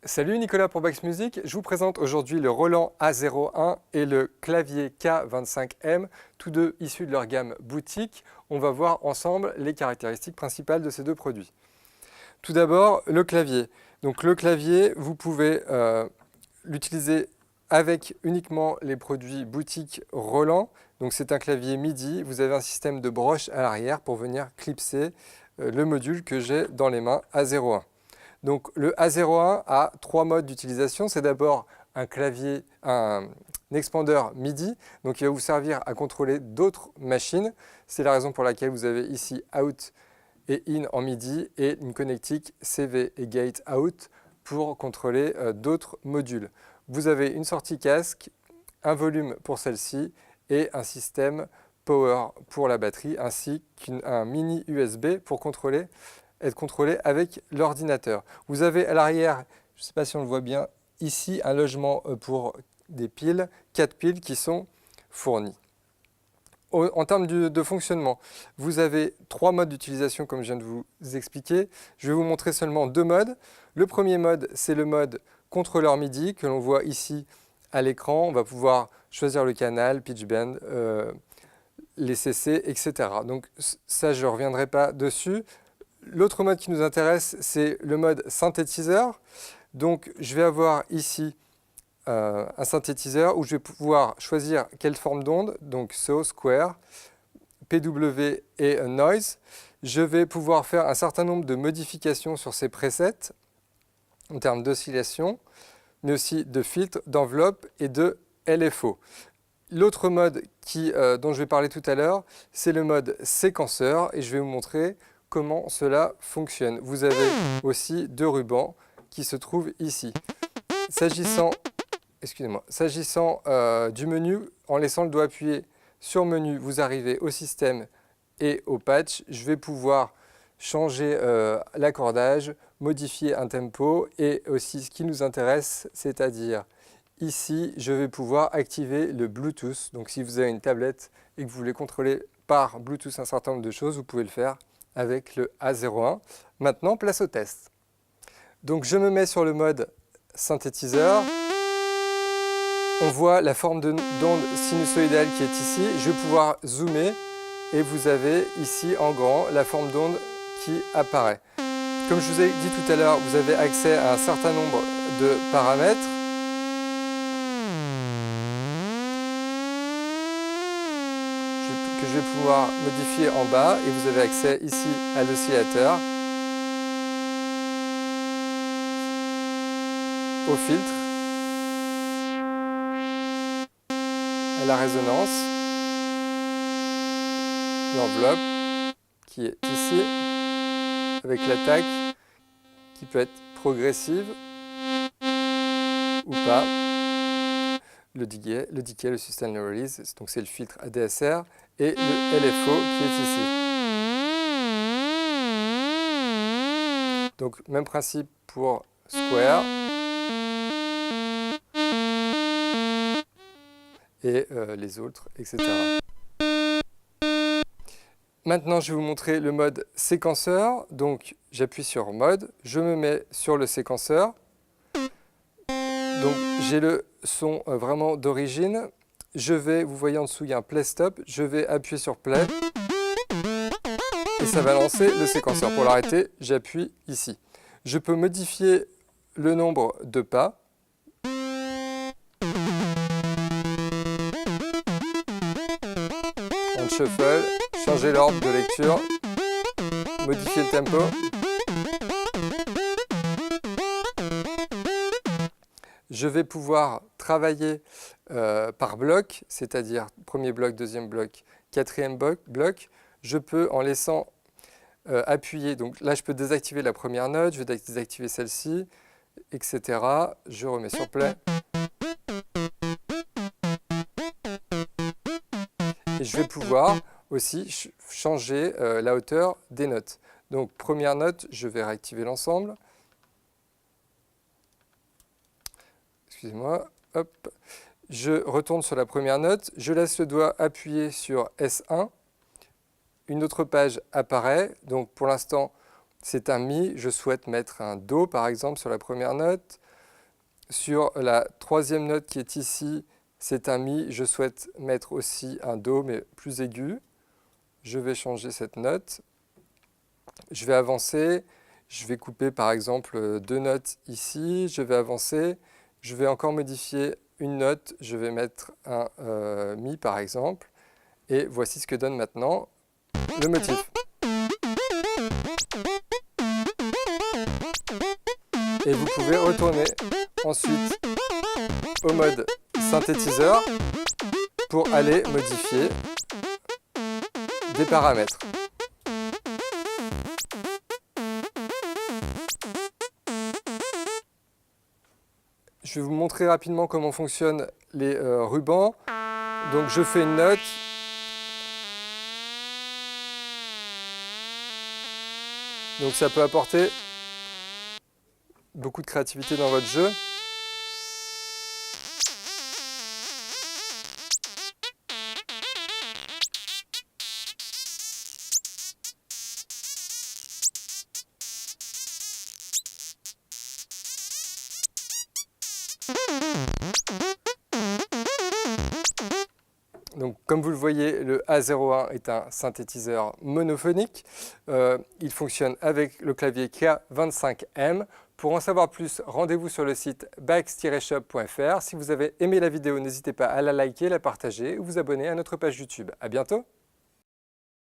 Salut Nicolas pour Bax Music, je vous présente aujourd'hui le Roland A01 et le clavier K25M, tous deux issus de leur gamme boutique. On va voir ensemble les caractéristiques principales de ces deux produits. Tout d'abord, le clavier. Donc le clavier, vous pouvez l'utiliser avec uniquement les produits boutique Roland. Donc c'est un clavier MIDI, vous avez un système de broche à l'arrière pour venir clipser le module que j'ai dans les mains A01. Donc le A01 a trois modes d'utilisation. C'est d'abord un clavier, un expandeur MIDI, donc il va vous servir à contrôler d'autres machines. C'est la raison pour laquelle vous avez ici Out et In en MIDI et une connectique CV et Gate Out pour contrôler d'autres modules. Vous avez une sortie casque, un volume pour celle-ci et un système Power pour la batterie ainsi qu'un mini USB pour être contrôlé avec l'ordinateur. Vous avez à l'arrière, je ne sais pas si on le voit bien, ici un logement pour des piles, 4 piles qui sont fournies. En termes de fonctionnement, vous avez trois modes d'utilisation comme je viens de vous expliquer. Je vais vous montrer seulement deux modes. Le premier mode, c'est le mode contrôleur MIDI que l'on voit ici à l'écran. On va pouvoir choisir le canal, pitch bend, les CC, etc. Donc ça, je ne reviendrai pas dessus. L'autre mode qui nous intéresse, c'est le mode synthétiseur. Donc je vais avoir ici un synthétiseur où je vais pouvoir choisir quelle forme d'onde, donc saw, square, PW et noise. Je vais pouvoir faire un certain nombre de modifications sur ces presets en termes d'oscillation, mais aussi de filtres, d'enveloppe et de LFO. L'autre mode dont je vais parler tout à l'heure, c'est le mode séquenceur et je vais vous montrer comment cela fonctionne. Vous avez aussi deux rubans qui se trouvent ici. S'agissant du menu, en laissant le doigt appuyé sur menu, vous arrivez au système et au patch. Je vais pouvoir changer l'accordage, modifier un tempo et aussi ce qui nous intéresse, c'est-à-dire ici, je vais pouvoir activer le Bluetooth. Donc si vous avez une tablette et que vous voulez contrôler par Bluetooth un certain nombre de choses, vous pouvez le faire avec le A01. Maintenant, place au test. Donc je me mets sur le mode synthétiseur. On voit la forme d'onde sinusoïdale qui est ici. Je vais pouvoir zoomer et vous avez ici en grand la forme d'onde qui apparaît. Comme je vous ai dit tout à l'heure, vous avez accès à un certain nombre de paramètres. Que je vais pouvoir modifier en bas et vous avez accès ici à l'oscillateur, au filtre, à la résonance, l'enveloppe qui est ici, avec l'attaque qui peut être progressive ou pas, le decay, le sustain and release, donc c'est le filtre ADSR, et le LFO qui est ici. Donc même principe pour Square et les autres, etc. Maintenant, je vais vous montrer le mode séquenceur. Donc j'appuie sur mode, je me mets sur le séquenceur. Donc j'ai le son vraiment d'origine. Vous voyez en dessous, il y a un play stop. Je vais appuyer sur play. Et ça va lancer le séquenceur. Pour l'arrêter, j'appuie ici. Je peux modifier le nombre de pas. On shuffle, changer l'ordre de lecture, modifier le tempo. Je vais pouvoir travailler par bloc, c'est-à-dire premier bloc, deuxième bloc, quatrième bloc. Je peux, en laissant appuyer, donc là je peux désactiver la première note, je vais désactiver celle-ci, etc. Je remets sur play. Et je vais pouvoir aussi changer la hauteur des notes. Donc première note, je vais réactiver l'ensemble. Excusez-moi, hop. Je retourne sur la première note, je laisse le doigt appuyer sur S1. Une autre page apparaît, donc pour l'instant c'est un Mi, je souhaite mettre un Do par exemple sur la première note. Sur la troisième note qui est ici, c'est un Mi. Je souhaite mettre aussi un Do, mais plus aigu. Je vais changer cette note. Je vais avancer. Je vais couper par exemple 2 notes ici. Je vais avancer. Je vais encore modifier une note. Je vais mettre un Mi par exemple. Et voici ce que donne maintenant le motif. Et vous pouvez retourner ensuite au mode synthétiseur pour aller modifier des paramètres. Je vais vous montrer rapidement comment fonctionnent les rubans. Donc je fais une note. Donc ça peut apporter beaucoup de créativité dans votre jeu. Donc, comme vous le voyez, le A01 est un synthétiseur monophonique. Il fonctionne avec le clavier K25M. Pour en savoir plus, rendez-vous sur le site bax-shop.fr. Si vous avez aimé la vidéo, n'hésitez pas à la liker, la partager ou vous abonner à notre page YouTube. À bientôt!